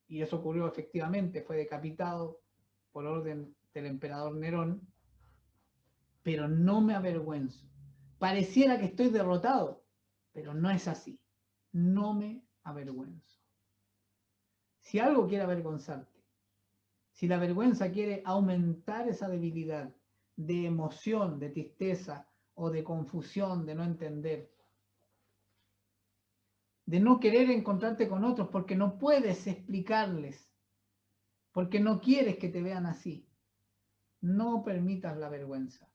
Y eso ocurrió efectivamente, fue decapitado por orden del emperador Nerón. Pero no me avergüenzo. Pareciera que estoy derrotado, pero no es así. No me avergüenzo. Si algo quiere avergonzarte, si la vergüenza quiere aumentar esa debilidad de emoción, de tristeza o de confusión, de no entender, de no querer encontrarte con otros porque no puedes explicarles, porque no quieres que te vean así. No permitas la vergüenza.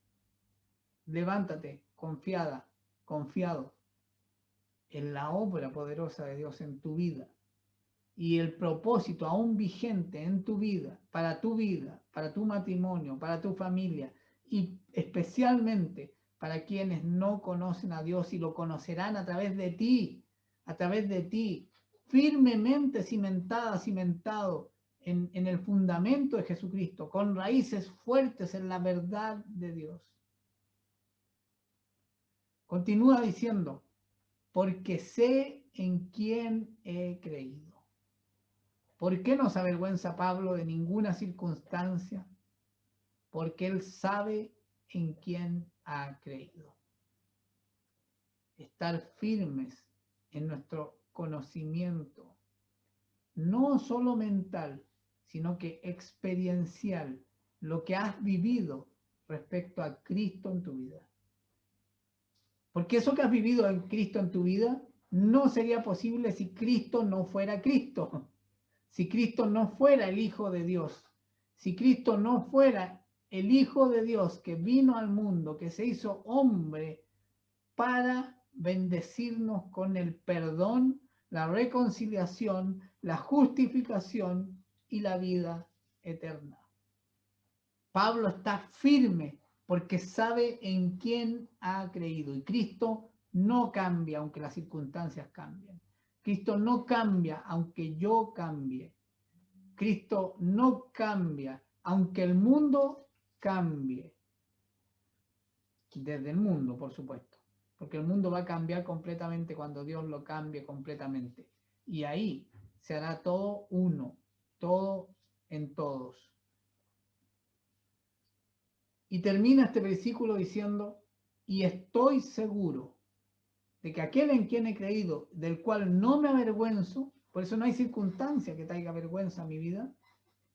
Levántate, confiado en la obra poderosa de Dios en tu vida y el propósito aún vigente en tu vida, para tu matrimonio, para tu familia y especialmente para quienes no conocen a Dios y lo conocerán a través de ti, firmemente cimentado en el fundamento de Jesucristo, con raíces fuertes en la verdad de Dios. Continúa diciendo, porque sé en quién he creído. ¿Por qué no se avergüenza Pablo de ninguna circunstancia? Porque él sabe en quién ha creído. Estar firmes en nuestro conocimiento, no solo mental, sino que experiencial, lo que has vivido respecto a Cristo en tu vida. Porque eso que has vivido en Cristo en tu vida no sería posible si Cristo no fuera Cristo. Si Cristo no fuera el Hijo de Dios, si Cristo no fuera el Hijo de Dios que vino al mundo, que se hizo hombre para bendecirnos con el perdón, la reconciliación, la justificación y la vida eterna. Pablo está firme porque sabe en quién ha creído y Cristo no cambia aunque las circunstancias cambien. Cristo no cambia aunque yo cambie. Cristo no cambia aunque el mundo cambie. Desde el mundo, por supuesto. Porque el mundo va a cambiar completamente cuando Dios lo cambie completamente. Y ahí se hará todo uno, todo en todos. Y termina este versículo diciendo, y estoy seguro de que aquel en quien he creído, del cual no me avergüenzo, por eso no hay circunstancia que traiga vergüenza a mi vida,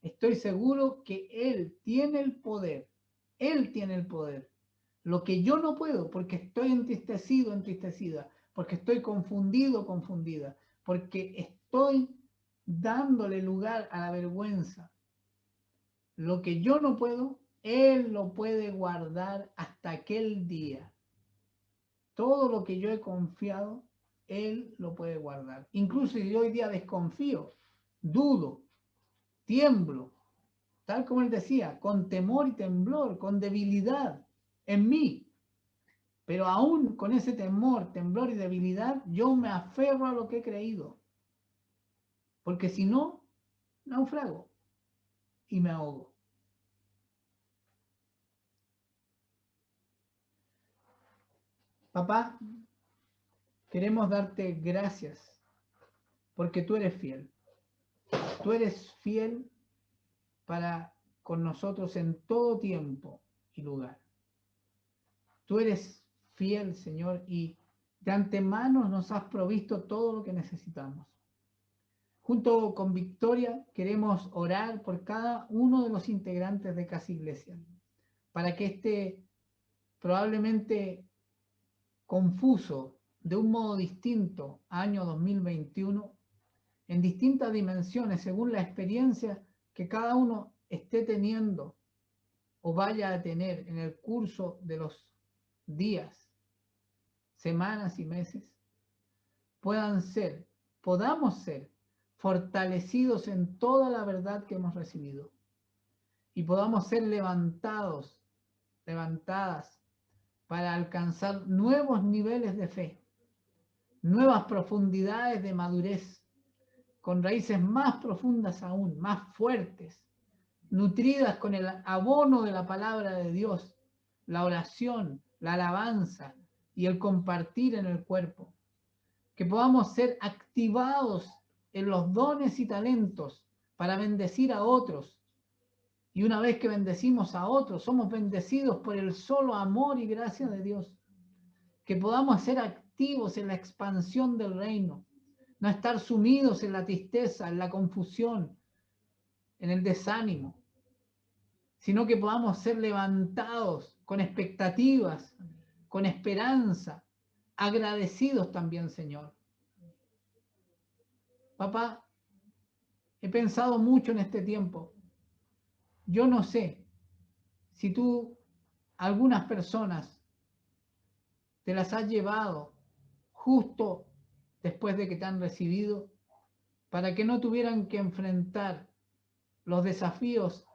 estoy seguro que Él tiene el poder, lo que yo no puedo, porque estoy entristecida, porque estoy confundida, porque estoy dándole lugar a la vergüenza. Lo que yo no puedo, Él lo puede guardar hasta aquel día. Todo lo que yo he confiado, Él lo puede guardar. Incluso si yo hoy día desconfío, dudo, tiemblo, tal como Él decía, con temor y temblor, con debilidad en mí. Pero aún con ese temor, temblor y debilidad, yo me aferro a lo que he creído. Porque si no, naufrago y me ahogo. Papá, queremos darte gracias porque tú eres fiel. Tú eres fiel para con nosotros en todo tiempo y lugar. Tú eres fiel, Señor, y de antemano nos has provisto todo lo que necesitamos. Junto con Victoria queremos orar por cada uno de los integrantes de Casa Iglesia, para que este probablemente confuso, de un modo distinto, año 2021, en distintas dimensiones, según la experiencia que cada uno esté teniendo o vaya a tener en el curso de los días, semanas y meses, podamos ser fortalecidos en toda la verdad que hemos recibido y podamos ser levantadas para alcanzar nuevos niveles de fe, nuevas profundidades de madurez, con raíces más profundas aún, más fuertes, nutridas con el abono de la palabra de Dios, la oración, la alabanza y el compartir en el cuerpo. Que podamos ser activados en los dones y talentos para bendecir a otros. Y una vez que bendecimos a otros, somos bendecidos por el solo amor y gracia de Dios. Que podamos ser activos en la expansión del reino, no estar sumidos en la tristeza, en la confusión, en el desánimo, sino que podamos ser levantados con expectativas, con esperanza, agradecidos también, Señor. Papá, he pensado mucho en este tiempo. Yo no sé si tú, algunas personas, te las has llevado justo después de que te han recibido para que no tuvieran que enfrentar los desafíos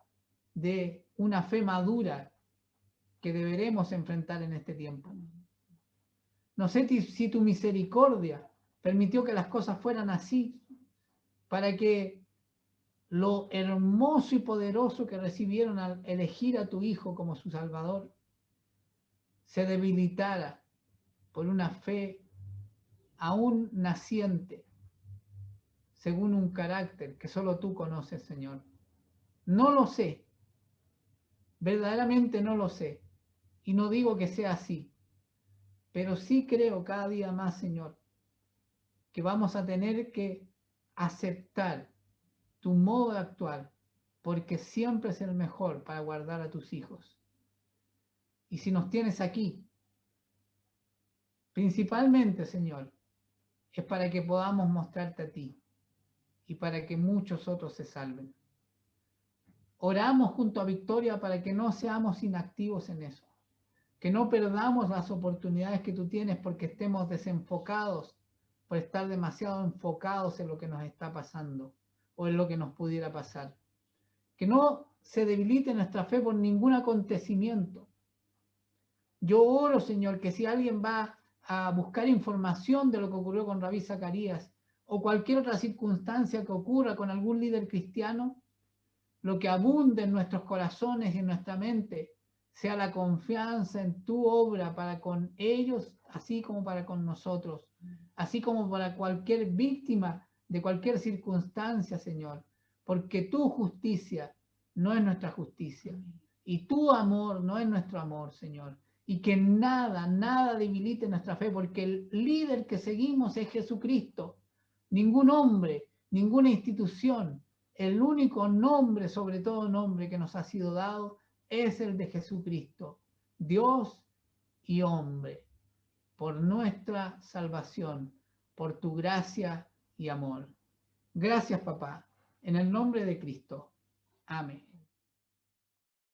de una fe madura que deberemos enfrentar en este tiempo. No sé si tu misericordia permitió que las cosas fueran así, para que lo hermoso y poderoso que recibieron al elegir a tu Hijo como su Salvador se debilitara por una fe aún naciente, según un carácter que solo tú conoces, Señor. No lo sé, verdaderamente no lo sé, y no digo que sea así, pero sí creo cada día más, Señor, que vamos a tener que aceptar tu modo de actuar, porque siempre es el mejor para guardar a tus hijos. Y si nos tienes aquí, principalmente, Señor, es para que podamos mostrarte a ti y para que muchos otros se salven. Oramos junto a Victoria para que no seamos inactivos en eso, que no perdamos las oportunidades que tú tienes porque estemos desenfocados, por estar demasiado enfocados en lo que nos está pasando o en lo que nos pudiera pasar. Que no se debilite nuestra fe por ningún acontecimiento. Yo oro, Señor, que si alguien va a buscar información de lo que ocurrió con Rabí Zacarías o cualquier otra circunstancia que ocurra con algún líder cristiano, lo que abunde en nuestros corazones y en nuestra mente sea la confianza en tu obra para con ellos, así como para con nosotros, así como para cualquier víctima de cualquier circunstancia, Señor, porque tu justicia no es nuestra justicia y tu amor no es nuestro amor, Señor. Y que nada, nada debilite nuestra fe, porque el líder que seguimos es Jesucristo. Ningún hombre, ninguna institución, el único nombre, sobre todo nombre que nos ha sido dado, es el de Jesucristo, Dios y hombre, por nuestra salvación, por tu gracia y amor. Gracias, papá, en el nombre de Cristo. Amén.